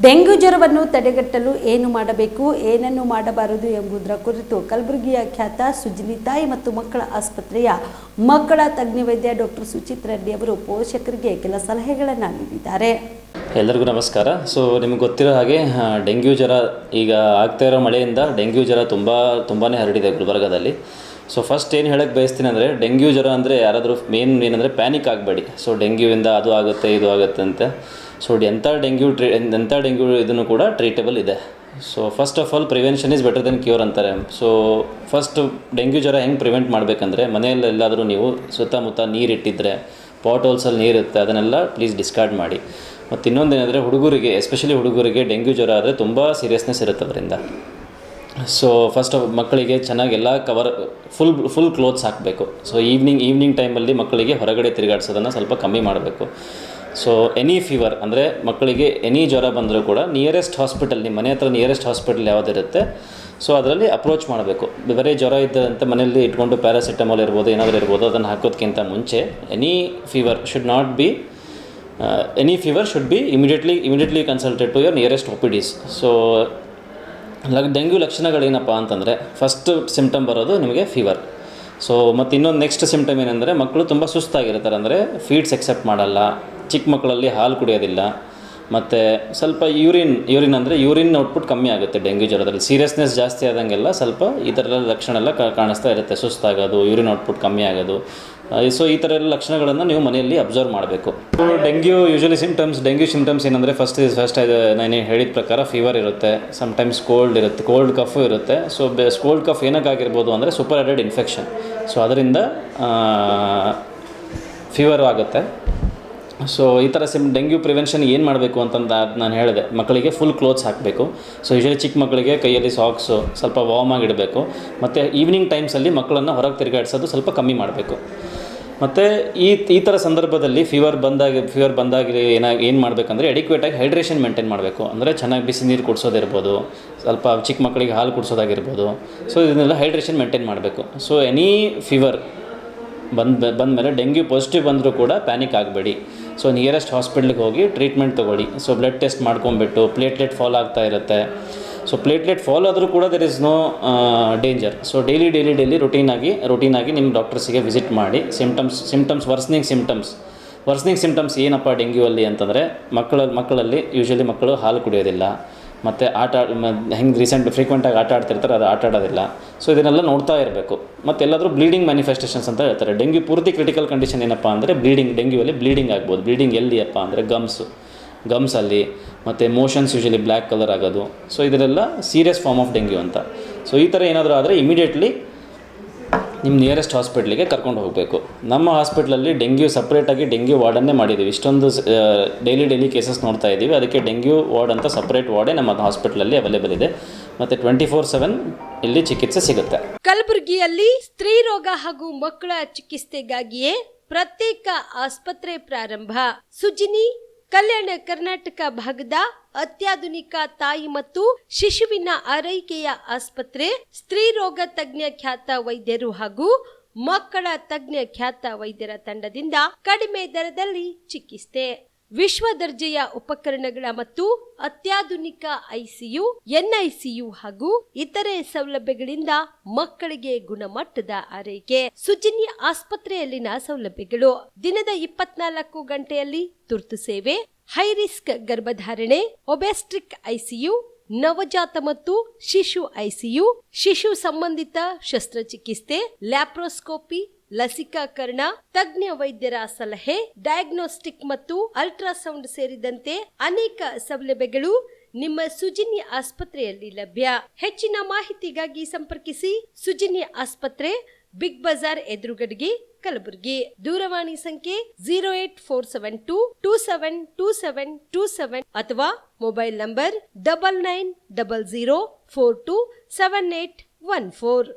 Dengue ಜ್ವರವನ್ನು ತಡೆಗಟ್ಟಲು ಏನು ಮಾಡಬೇಕು, ಏನನ್ನು ಮಾಡಬಾರದು ಎಂಬುದರ ಕುರಿತು ಕಲಬುರಗಿಯ ಖ್ಯಾತ ಸುಜಿನಿ ತಾಯಿ ಮತ್ತು ಮಕ್ಕಳ ಆಸ್ಪತ್ರೆಯ ಮಕ್ಕಳ ತಜ್ಞ ವೈದ್ಯ ಡಾಕ್ಟರ್ ಸುಚಿತ್ ರೆಡ್ಡಿ ಅವರು ಪೋಷಕರಿಗೆ ಕೆಲ ಸಲಹೆಗಳನ್ನು ನೀಡಿದ್ದಾರೆ. ಎಲ್ಲರಿಗೂ ನಮಸ್ಕಾರ. ನಿಮಗೆ ಗೊತ್ತಿರೋ ಹಾಗೆ ಡೆಂಗ್ಯೂ ಜ್ವರ ಈಗ ಆಗ್ತಾ ಇರೋ ಮಳೆಯಿಂದ ಡೆಂಗ್ಯೂ ಜ್ವರ ತುಂಬಾ ಹರಡಿದೆ ಗುಲ್ಬರ್ಗಾದಲ್ಲಿ. ಫಸ್ಟ್ ಏನು ಹೇಳಕ್ಕೆ ಬಯಸ್ತೀನಿ ಅಂದರೆ, ಡೆಂಗ್ಯೂ ಜ್ವರ ಅಂದರೆ ಯಾರಾದರೂ ಮೇನ್ ಏನಂದರೆ ಪ್ಯಾನಿಕ್ ಆಗಬೇಡಿ. ಡೆಂಗ್ಯೂವಿಂದ ಅದು ಆಗುತ್ತೆ ಇದು ಆಗುತ್ತೆ ಅಂತ. ಎಂಥ ಡೆಂಗ್ಯೂ ಇದನ್ನು ಕೂಡ ಟ್ರೀಟಬಲ್ ಇದೆ. First of all prevention is better then cure ಅಂತಾರೆ. ಫಸ್ಟ್ ಡೆಂಗ್ಯೂ ಜ್ವರ ಹೆಂಗೆ ಪ್ರಿವೆಂಟ್ ಮಾಡಬೇಕಂದ್ರೆ, ಮನೆಯಲ್ಲೆಲ್ಲಾದರೂ ನೀವು ಸುತ್ತಮುತ್ತ ನೀರಿಟ್ಟಿದ್ದರೆ, ಪಾಟ್ ಹೋಲ್ಸಲ್ಲಿ ನೀರಿರುತ್ತೆ, ಅದನ್ನೆಲ್ಲ ಪ್ಲೀಸ್ ಡಿಸ್ಕಾರ್ಡ್ ಮಾಡಿ. ಮತ್ತು ಇನ್ನೊಂದೇನೆಂದರೆ, ಎಸ್ಪೆಷಲಿ ಹುಡುಗರಿಗೆ ಡೆಂಗ್ಯೂ ಜ್ವರ ಆದರೆ ತುಂಬ ಸೀರಿಯಸ್ನೆಸ್ ಇರುತ್ತೆ ಅವರಿಂದ. ಫಸ್ಟ್ ಮಕ್ಕಳಿಗೆ ಚೆನ್ನಾಗಿ ಎಲ್ಲ ಫುಲ್ ಕ್ಲೋತ್ಸ್ ಹಾಕಬೇಕು. ಈವ್ನಿಂಗ್ ಟೈಮಲ್ಲಿ ಮಕ್ಕಳಿಗೆ ಹೊರಗಡೆ ತಿರುಗಾಡ್ಸೋದನ್ನು ಸ್ವಲ್ಪ ಕಮ್ಮಿ ಮಾಡಬೇಕು. ಎನಿ ಫೀವರ್ ಅಂದರೆ ಮಕ್ಕಳಿಗೆ ಎನಿ ಜ್ವರ ಬಂದರೂ ಕೂಡ ನಿಯರೆಸ್ಟ್ ಹಾಸ್ಪಿಟಲ್, ನಿಮ್ಮ ಮನೆ ಹತ್ರ ನಿಯರೆಸ್ಟ್ ಹಾಸ್ಪಿಟಲ್ ಯಾವುದಿರುತ್ತೆ ಅದರಲ್ಲಿ ಅಪ್ರೋಚ್ ಮಾಡಬೇಕು. ಬರೀ ಜ್ವರ ಇದ್ದಂತೆ ಮನೆಯಲ್ಲಿ ಇಟ್ಕೊಂಡು ಪ್ಯಾರಾಸಿಟಮಾಲ್ ಇರ್ಬೋದು, ಏನಾದರೂ ಇರ್ಬೋದು, ಅದನ್ನು ಹಾಕೋದಕ್ಕಿಂತ ಮುಂಚೆ any fever should be immediately consulted to your nearest OPDs. Dengue ಲಕ್ಷಣಗಳೇನಪ್ಪ ಅಂತಂದರೆ, ಫಸ್ಟ್ ಸಿಮ್ಟಮ್ ಬರೋದು ನಿಮಗೆ ಫೀವರ್. ಮತ್ತು ಇನ್ನೊಂದು ನೆಕ್ಸ್ಟ್ ಸಿಮ್ಟಮ್ ಏನಂದರೆ, ಮಕ್ಕಳು ತುಂಬ ಸುಸ್ತಾಗಿರ್ತಾರೆ, ಅಂದರೆ ಫೀಡ್ಸ್ ಎಕ್ಸೆಪ್ಟ್ ಮಾಡಲ್ಲ, ಚಿಕ್ಕ ಮಕ್ಕಳಲ್ಲಿ ಹಾಲು ಕುಡಿಯೋದಿಲ್ಲ, ಮತ್ತು ಸ್ವಲ್ಪ ಯೂರಿನ್ ಅಂದರೆ ಯೂರಿನ್ ಔಟ್ಪುಟ್ ಕಮ್ಮಿ ಆಗುತ್ತೆ ಡೆಂಗ್ಯೂ ಜ್ವರದಲ್ಲಿ. ಸೀರಿಯಸ್ನೆಸ್ ಜಾಸ್ತಿ ಆದಂಗೆಲ್ಲ ಸ್ವಲ್ಪ ಈ ಥರ ಲಕ್ಷಣ ಎಲ್ಲ ಕಾಣಿಸ್ತಾ ಇರುತ್ತೆ. ಸುಸ್ತಾಗೋದು, ಯೂರಿನ್ ಔಟ್ಪುಟ್ ಕಮ್ಮಿ ಆಗೋದು. ಈ ಥರ ಎಲ್ಲ ಲಕ್ಷಣಗಳನ್ನು ನೀವು ಮನೆಯಲ್ಲಿ ಅಬ್ಸರ್ವ್ ಮಾಡಬೇಕು. ಡೆಂಗ್ಯೂ ಸಿಮ್ಟಮ್ಸ್ ಏನಂದರೆ, ಫಸ್ಟ್ ನಾನು ಹೇಳಿದ ಪ್ರಕಾರ ಫೀವರ್ ಇರುತ್ತೆ, ಸಮ್ಟೈಮ್ಸ್ ಕೋಲ್ಡ್ ಇರುತ್ತೆ, ಕೋಲ್ಡ್ ಕಫ್ ಇರುತ್ತೆ. ಕೋಲ್ಡ್ ಕಫ್ ಏನಕ್ಕಾಗಿರ್ಬೋದು ಅಂದರೆ ಸೂಪರ್ ಆಡೆಡ್ ಇನ್ಫೆಕ್ಷನ್. ಅದರಿಂದ ಫೀವರು ಆಗುತ್ತೆ. ಈ ಥರ ಡೆಂಗ್ಯೂ ಪ್ರಿವೆನ್ಷನ್ ಏನು ಮಾಡಬೇಕು ಅಂತಂದು ನಾನು ಹೇಳಿದೆ, ಮಕ್ಕಳಿಗೆ ಫುಲ್ ಕ್ಲೋತ್ಸ್ ಹಾಕಬೇಕು. ಯೂಶಲಿ ಚಿಕ್ಕ ಮಕ್ಕಳಿಗೆ ಕೈಯಲ್ಲಿ ಸಾಕ್ಸು ಸ್ವಲ್ಪ ವಾರ್ಮ್ ಆಗಿಡಬೇಕು. ಮತ್ತು ಈವ್ನಿಂಗ್ ಟೈಮ್ಸಲ್ಲಿ ಮಕ್ಕಳನ್ನು ಹೊರಗೆ ತಿರುಗಾಡಿಸೋದು ಸ್ವಲ್ಪ ಕಮ್ಮಿ ಮಾಡಬೇಕು. ಮತ್ತು ಈ ಥರ ಸಂದರ್ಭದಲ್ಲಿ ಫೀವರ್ ಬಂದಾಗ ಏನು ಮಾಡಬೇಕಂದ್ರೆ, ಎಡಿಕ್ವೇಟಾಗಿ ಹೈಡ್ರೇಷನ್ ಮೇಂಟೈನ್ ಮಾಡಬೇಕು. ಅಂದರೆ ಚೆನ್ನಾಗಿ ಬಿಸಿ ನೀರು ಕುಡಿಸೋದಿರ್ಬೋದು, ಸ್ವಲ್ಪ ಚಿಕ್ಕ ಮಕ್ಕಳಿಗೆ ಹಾಲು ಕುಡಿಸೋದಾಗಿರ್ಬೋದು. ಇದನ್ನೆಲ್ಲ ಹೈಡ್ರೇಷನ್ ಮೇಂಟೈನ್ ಮಾಡಬೇಕು. ಎನಿ ಫೀವರ್ ಬಂದಮೇಲೆ ಡೆಂಗ್ಯೂ ಪಾಸಿಟಿವ್ ಬಂದರೂ ಕೂಡ ಪ್ಯಾನಿಕ್ ಆಗಬೇಡಿ. ನಿಯರೆಸ್ಟ್ ಹಾಸ್ಪಿಟ್ಲಿಗೆ ಹೋಗಿ ಟ್ರೀಟ್ಮೆಂಟ್ ತೊಗೊಳ್ಳಿ. ಬ್ಲಡ್ ಟೆಸ್ಟ್ ಮಾಡ್ಕೊಂಬಿಟ್ಟು ಪ್ಲೇಟ್ಲೆಟ್ ಫಾಲ್ ಆಗ್ತಾ ಇರುತ್ತೆ. ಪ್ಲೇಟ್ಲೆಟ್ ಫಾಲ್ ಆದರೂ ಕೂಡ there is no danger. Daily ರುಟೀನಾಗಿ ನಿಮ್ಮ ಡಾಕ್ಟರ್ಸಿಗೆ ವಿಸಿಟ್ ಮಾಡಿ. ವರ್ಸ್ನಿಂಗ್ ಸಿಮ್ಟಮ್ಸ್ ಏನಪ್ಪ ಡೆಂಗ್ಯೂ ಅಲ್ಲಿ ಅಂತಂದರೆ, ಮಕ್ಕಳಲ್ಲಿ ಯೂಶಲಿ ಮಕ್ಕಳು ಹಾಲು ಕುಡಿಯೋದಿಲ್ಲ, ಮತ್ತು ಫ್ರೀಕ್ವೆಂಟಾಗಿ ಆಟ ಆಡ್ತಿರ್ತಾರೆ, ಅದು ಆಟ ಆಡೋದಿಲ್ಲ. ಇದನ್ನೆಲ್ಲ ನೋಡ್ತಾ ಇರಬೇಕು. ಮತ್ತು ಎಲ್ಲಾದರೂ ಬ್ಲೀಡಿಂಗ್ ಮ್ಯಾನಿಫೆಸ್ಟೇಷನ್ಸ್ ಅಂತ ಹೇಳ್ತಾರೆ. ಡೆಂಗ್ಯೂ ಪೂರ್ತಿ ಕ್ರಿಟಿಕಲ್ ಕಂಡೀಷನ್ ಏನಪ್ಪ ಅಂದರೆ ಡೆಂಗ್ಯೂಯಲ್ಲಿ ಬ್ಲೀಡಿಂಗ್ ಆಗ್ಬೋದು. ಬ್ಲೀಡಿಂಗ್ ಎಲ್ಲಿಯಪ್ಪ ಅಂದರೆ ಗಮ್ಸಲ್ಲಿ, ಮತ್ತು ಮೋಷನ್ಸ್ ಯೂಶಲಿ ಬ್ಲ್ಯಾಕ್ ಕಲರ್ ಆಗೋದು. ಇದೆಲ್ಲ ಸೀರಿಯಸ್ ಫಾರ್ಮ್ ಆಫ್ ಡೆಂಗ್ಯೂ ಅಂತ. ಈ ಥರ ಏನಾದರೂ ಆದರೆ ಇಮಿಡಿಯೇಟ್ಲಿ ನಿಮ್ಮ ನಿಯರೆಸ್ಟ್ ಹಾಸ್ಪಿಟ್ಲಿಗೆ ಕರ್ಕೊಂಡು ಹೋಗಬೇಕು. ನಮ್ಮ ಹಾಸ್ಪಿಟ್ಲಲ್ಲಿ ಸಪ್ರೇಟಾಗಿ ಡೆಂಗ್ಯೂ ವಾರ್ಡನ್ನೇ ಮಾಡಿದ್ದೀವಿ. ಇಷ್ಟೊಂದು ಡೈಲಿ ಕೇಸಸ್ ನೋಡ್ತಾ ಇದ್ದೀವಿ. ಅದಕ್ಕೆ ಡೆಂಗ್ಯೂ ವಾರ್ಡ್ ಅಂತ ಸಪ್ರೇಟ್ ವಾರ್ಡೇ ನಮ್ಮ ಹಾಸ್ಪಿಟ್ಲಲ್ಲಿ ಅವೈಲೇಬಲ್ ಇದೆ. ಮತ್ತು 24/7 ಇಲ್ಲಿ ಚಿಕಿತ್ಸೆ ಸಿಗುತ್ತೆ. ಕಲಬುರಗಿಯಲ್ಲಿ ಸ್ತ್ರೀ ರೋಗ ಹಾಗೂ ಮಕ್ಕಳ ಚಿಕಿತ್ಸೆಗಾಗಿಯೇ ಪ್ರತ್ಯೇಕ ಆಸ್ಪತ್ರೆ ಪ್ರಾರಂಭ. ಸುಜಿನಿ ಕಲ್ಯಾಣ ಕರ್ನಾಟಕ ಭಾಗದ ಅತ್ಯಾಧುನಿಕ ತಾಯಿ ಮತ್ತು ಶಿಶುವಿನ ಆರೈಕೆಯ ಆಸ್ಪತ್ರೆ, ಸ್ತ್ರೀ ರೋಗ ತಜ್ಞ ಖ್ಯಾತ ವೈದ್ಯರು ಹಾಗೂ ಮಕ್ಕಳ ತಜ್ಞ ಖ್ಯಾತ ವೈದ್ಯರ ತಂಡದಿಂದ ಕಡಿಮೆ ದರದಲ್ಲಿ ಚಿಕಿತ್ಸೆ, ವಿಶ್ವ ದರ್ಜೆಯ ಉಪಕರಣಗಳ ಮತ್ತು ಅತ್ಯಾಧುನಿಕ ICU, NICU ಹಾಗೂ ಇತರೆ ಸೌಲಭ್ಯಗಳಿಂದ ಮಕ್ಕಳಿಗೆ ಗುಣಮಟ್ಟದ ಆರೈಕೆ. ಸುಜಿನಿ ಆಸ್ಪತ್ರೆಯಲ್ಲಿನ ಸೌಲಭ್ಯಗಳು: ದಿನದ 24 ಗಂಟೆಯಲ್ಲಿ ತುರ್ತು ಸೇವೆ, ಹೈ ರಿಸ್ಕ್ ಗರ್ಭಧಾರಣೆ, ಒಬೆಸ್ಟ್ರಿಕ್ ICU, ನವಜಾತ ಮತ್ತು ಶಿಶು ICU, ಶಿಶು ಸಂಬಂಧಿತ ಶಸ್ತ್ರಚಿಕಿತ್ಸೆ, ಲ್ಯಾಪ್ರೋಸ್ಕೋಪಿ, ಲಸಿಕಾಕರಣ, ತಜ್ಞ ವೈದ್ಯರ ಸಲಹೆ, ಡಯಾಗ್ನೋಸ್ಟಿಕ್ ಮತ್ತು ಅಲ್ಟ್ರಾಸೌಂಡ್ ಸೇರಿದಂತೆ ಅನೇಕ ಸೌಲಭ್ಯಗಳು ನಿಮ್ಮ ಸುಜಿನಿ ಆಸ್ಪತ್ರೆಯಲ್ಲಿ ಲಭ್ಯ. ಹೆಚ್ಚಿನ ಮಾಹಿತಿಗಾಗಿ ಸಂಪರ್ಕಿಸಿ ಸುಜಿನಿ ಆಸ್ಪತ್ರೆ, ಬಿಗ್ ಬಜಾರ್ ಎದುರುಗಡೆಗೆ, ಕಲಬುರಗಿ. ದೂರವಾಣಿ ಸಂಖ್ಯೆ 08472272727 ಅಥವಾ ಮೊಬೈಲ್ ನಂಬರ್ 9900427814.